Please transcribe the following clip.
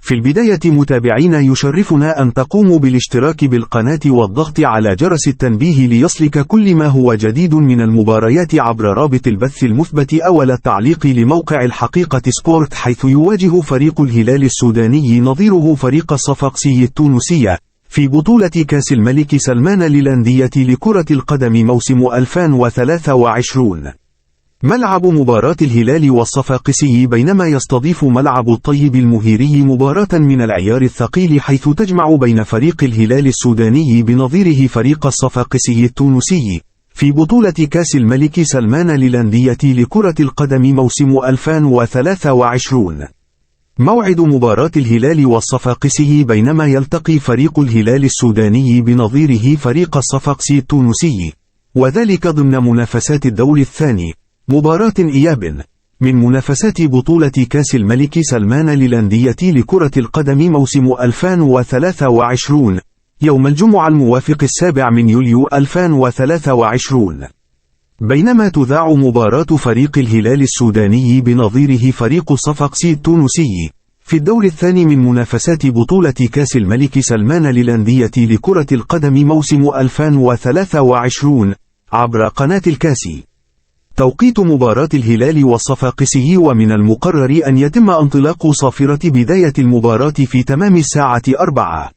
في البداية متابعين، يشرفنا أن تقوموا بالاشتراك بالقناة والضغط على جرس التنبيه ليصلك كل ما هو جديد من المباريات عبر رابط البث المثبت أول التعليق لموقع الحقيقة سبورت، حيث يواجه فريق الهلال السوداني نظيره فريق الصفاقسي التونسي في بطولة كأس الملك سلمان للأندية لكرة القدم موسم 2023. ملعب مباراة الهلال والصفاقسي بينما يستضيف ملعب الطيب المهيري مباراة من العيار الثقيل، حيث تجمع بين فريق الهلال السوداني بنظيره فريق الصفاقسي التونسي في بطولة كأس الملك سلمان للأندية لكرة القدم موسم 2023. موعد مباراة الهلال والصفاقسي بينما يلتقي فريق الهلال السوداني بنظيره فريق الصفاقسي التونسي، وذلك ضمن منافسات الدور الثاني، مباراة إياب من منافسات بطولة كأس الملك سلمان للأندية لكرة القدم موسم 2023 يوم الجمعة الموافق 7 يوليو 2023. بينما تذاع مباراة فريق الهلال السوداني بنظيره فريق الصفاقسي التونسي في الدور الثاني من منافسات بطولة كأس الملك سلمان للأندية لكرة القدم موسم 2023 عبر قناة الكاس. توقيت مباراة الهلال والصفاقسي: ومن المقرر أن يتم انطلاق صافرة بداية المباراة في تمام الساعة 4.